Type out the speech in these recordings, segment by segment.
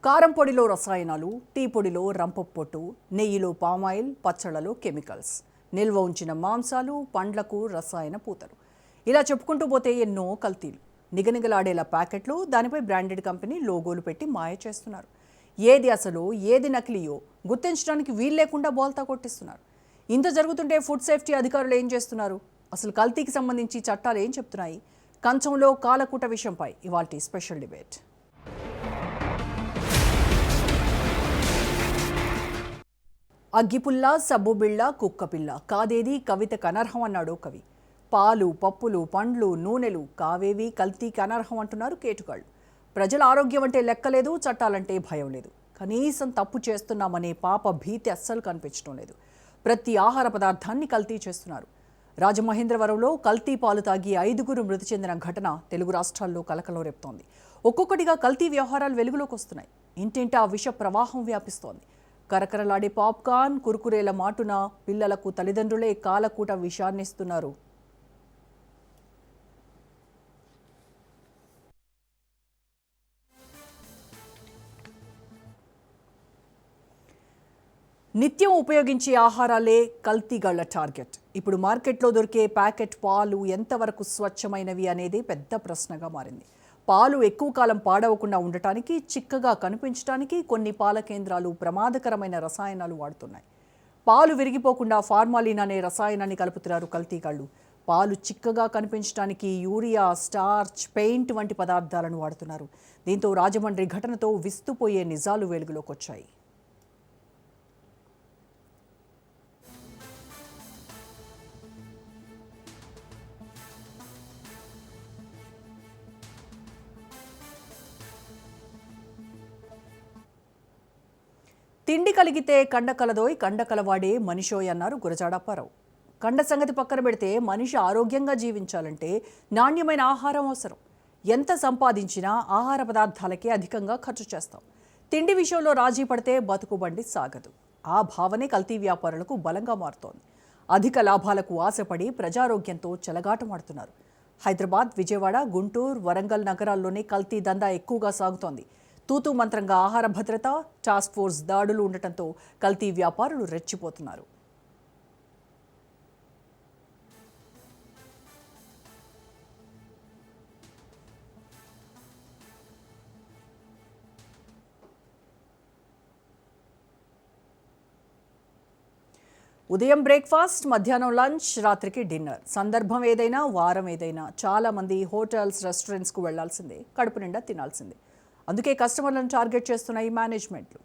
కారం పొడిలో రసాయనాలు, టీ పొడిలో రంపపొట్టు, నెయ్యిలో పామాయిల్, పచ్చళ్లలో కెమికల్స్, నిల్వ ఉంచిన మాంసాలు, పండ్లకు రసాయన పూతలు. ఇలా చెప్పుకుంటూ పోతే ఎన్నో కల్తీలు. నిగనిగలాడేలా ప్యాకెట్లు, దానిపై బ్రాండెడ్ కంపెనీ లోగోలు పెట్టి మాయ చేస్తున్నారు. ఏది అసలు ఏది నకిలీయో గుర్తించడానికి వీల్లేకుండా బోల్తా కొట్టిస్తున్నారు. ఇంత జరుగుతుంటే ఫుడ్ సేఫ్టీ అధికారులు ఏం చేస్తున్నారు? అసలు కల్తీకి సంబంధించి చట్టాలు ఏం చెప్తున్నాయి? కంచంలో కాలకూట విషయంపై ఇవాల్టి స్పెషల్ డిబేట్. అగ్గిపుల్ల, సబ్బుబిళ్ళ, కుక్కపిల్ల, కాదేది కవితకు అనర్హం అన్నాడు కవి. పాలు, పప్పులు, పండ్లు, నూనెలు కావేవి కల్తీకి అనర్హం అంటున్నారు కేటుగాళ్లు. ప్రజల ఆరోగ్యం అంటే లెక్కలేదు, చట్టాలంటే భయం లేదు. కనీసం తప్పు చేస్తున్నామనే పాప భీతి అస్సలు కనిపించడం లేదు. ప్రతి ఆహార పదార్థాన్ని కల్తీ చేస్తున్నారు. రాజమహేంద్రవరంలో కల్తీ పాలు తాగి 5గురు మృతి చెందిన ఘటన తెలుగు రాష్ట్రాల్లో కలకలం రేపుతోంది. ఒక్కొక్కటిగా కల్తీ వ్యవహారాలు వెలుగులోకి వస్తున్నాయి. ఇంటింటా విష ప్రవాహం వ్యాపిస్తోంది. కరకరలాడే పాప్కార్న్, కురుకురేల మాటున పిల్లలకు తల్లిదండ్రులే కాలకూట విషాన్నిస్తున్నారు. నిత్యం ఉపయోగించే ఆహారాలే కల్తీగాళ్ల టార్గెట్. ఇప్పుడు మార్కెట్లో దొరికే ప్యాకెట్ పాలు ఎంతవరకు స్వచ్ఛమైనవి అనేది పెద్ద ప్రశ్నగా మారింది. పాలు ఎక్కువ కాలం పాడవకుండా ఉండటానికి, చిక్కగా కనిపించడానికి కొన్ని పాల కేంద్రాలు ప్రమాదకరమైన రసాయనాలు వాడుతున్నాయి. పాలు విరిగిపోకుండా ఫార్మాలిన్ అనే రసాయనాన్ని కలుపుతున్నారు కల్తీగాళ్లు. పాలు చిక్కగా కనిపించడానికి యూరియా, స్టార్చ్, పెయింట్ వంటి పదార్థాలను వాడుతున్నారు. దీంతో రాజమండ్రి ఘటనతో విస్తుపోయే నిజాలు వెలుగులోకి వచ్చాయి. తిండి కలిగితే కండ కలదోయ్, కండ కలవాడే మనిషోయ్ అన్నారు గురజాడ అప్పారావు. కండ సంగతి పక్కన పెడితే మనిషి ఆరోగ్యంగా జీవించాలంటే నాణ్యమైన ఆహారం అవసరం. ఎంత సంపాదించినా ఆహార పదార్థాలకే అధికంగా ఖర్చు చేస్తాం. తిండి విషయంలో రాజీ పడితే బతుకుబండి సాగదు. ఆ భావనే కల్తీ వ్యాపారులకు బలంగా మారుతోంది. అధిక లాభాలకు ఆశపడి ప్రజారోగ్యంతో చెలగాటమాడుతున్నారు. హైదరాబాద్, విజయవాడ, గుంటూరు, వరంగల్ నగరాల్లోనే కల్తీ దందా ఎక్కువగా సాగుతోంది. తూతూ మంత్రంగా ఆహార భద్రత, టాస్క్ ఫోర్స్ దాడులు ఉండటంతో కల్తీ వ్యాపారులు రెచ్చిపోతున్నారు. ఉదయం బ్రేక్ఫాస్ట్, మధ్యాహ్నం లంచ్, రాత్రికి డిన్నర్. సందర్భం ఏదైనా, వారం ఏదైనా చాలామంది హోటల్స్, రెస్టారెంట్స్కు వెళ్లాల్సిందే, కడుపు నిండా తినాల్సిందే. అందుకే కస్టమర్లను టార్గెట్ చేస్తున్నాయి మేనేజ్మెంట్లు.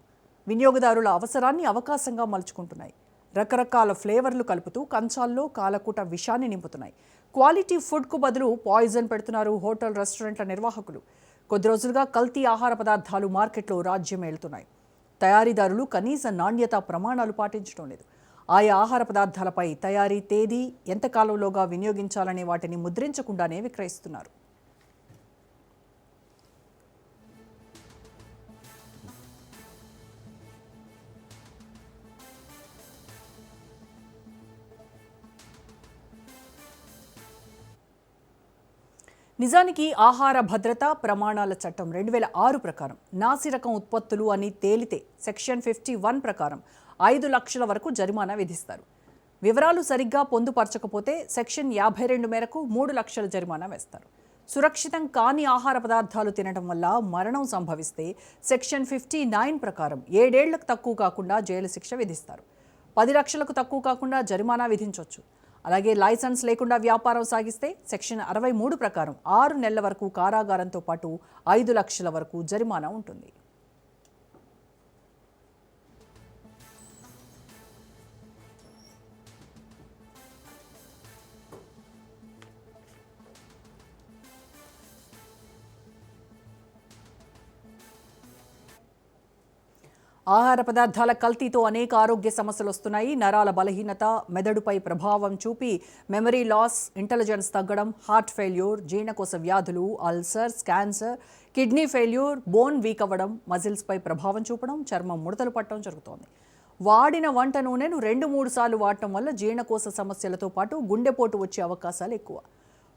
వినియోగదారుల అవసరాన్ని అవకాశంగా మలుచుకుంటున్నాయి. రకరకాల ఫ్లేవర్లు కలుపుతూ కంచాల్లో కాలకూట విషాన్ని నింపుతున్నాయి. క్వాలిటీ ఫుడ్కు బదులు పాయిజన్ పెడుతున్నారు హోటల్, రెస్టారెంట్ల నిర్వాహకులు. కొద్ది రోజులుగా కల్తీ ఆహార పదార్థాలు మార్కెట్లో రాజ్యం ఏలుతున్నాయి. తయారీదారులు కనీస నాణ్యతా ప్రమాణాలు పాటించడం లేదు. ఆయా ఆహార పదార్థాలపై తయారీ తేదీ, ఎంతకాలంలోగా వినియోగించాలనే వాటిని ముద్రించకుండానే విక్రయిస్తున్నారు. నిజానికి ఆహార భద్రతా ప్రమాణాల చట్టం 2006 ప్రకారం నాసిరకం ఉత్పత్తులు అని తేలితే సెక్షన్ 51 ప్రకారం 5 లక్షల వరకు జరిమానా విధిస్తారు. వివరాలు సరిగ్గా పొందుపరచకపోతే సెక్షన్ 52 మేరకు 3 లక్షల జరిమానా వేస్తారు. సురక్షితం కాని ఆహార పదార్థాలు తినడం వల్ల మరణం సంభవిస్తే సెక్షన్ 59 ప్రకారం 7 ఏళ్లకు తక్కువ కాకుండా జైలు శిక్ష విధిస్తారు. 10 లక్షలకు తక్కువ కాకుండా జరిమానా విధించవచ్చు. అలాగే లైసెన్స్ లేకుండా వ్యాపారం సాగిస్తే సెక్షన్ 63 ప్రకారం 6 నెలల వరకు కారాగారంతో పాటు 5 లక్షల వరకు జరిమానా ఉంటుంది. ఆహార పదార్థాల కల్తీతో అనేక ఆరోగ్య సమస్యలు వస్తున్నాయి. నరాల బలహీనత, మెదడుపై ప్రభావం చూపి మెమరీ లాస్, ఇంటెలిజెన్స్ తగ్గడం, హార్ట్ ఫెయిల్యూర్, జీర్ణకోశ వ్యాధులు, ulcers, cancer, kidney failure, bone weak అవ్వడం, మజిల్స్పై ప్రభావం చూపడం, చర్మం ముడతలు పట్టడం జరుగుతోంది. వాడిన వంట నూనెను 2-3 సార్లు వాడటం వల్ల జీర్ణకోశ సమస్యలతో పాటు గుండెపోటు వచ్చే అవకాశాలు ఎక్కువ.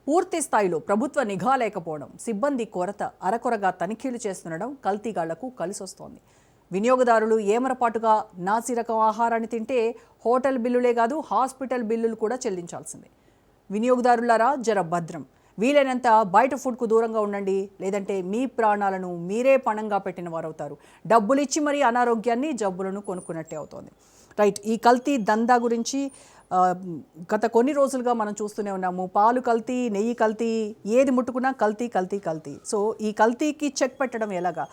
పూర్తి స్థాయిలో ప్రభుత్వ నిఘా లేకపోవడం, సిబ్బంది కొరత, అరకొరగా తనిఖీలు చేస్తుండడం కల్తీగాళ్లకు కలిసొస్తోంది. వినియోగదారులు ఏమరపాటుగా నాసిరకం ఆహారాన్ని తింటే హోటల్ బిల్లులే కాదు హాస్పిటల్ బిల్లులు కూడా చెల్లించాల్సిందే. వినియోగదారులారా జర భద్రం, వీలైనంత బయట ఫుడ్కు దూరంగా ఉండండి, లేదంటే మీ ప్రాణాలను మీరే పణంగా పెట్టిన వారు అవుతారు. డబ్బులిచ్చి మరీ అనారోగ్యాన్ని, జబ్బులను కొనుక్కున్నట్టే అవుతోంది. రైట్, ఈ కల్తీ దందా గురించి గత కొన్ని రోజులుగా మనం చూస్తూనే ఉన్నాము. పాలు కల్తీ, నెయ్యి కల్తీ, ఏది ముట్టుకున్నా కల్తీ కల్తీ కల్తీ. సో ఈ కల్తీకి చెక్ పెట్టడం ఎలాగా?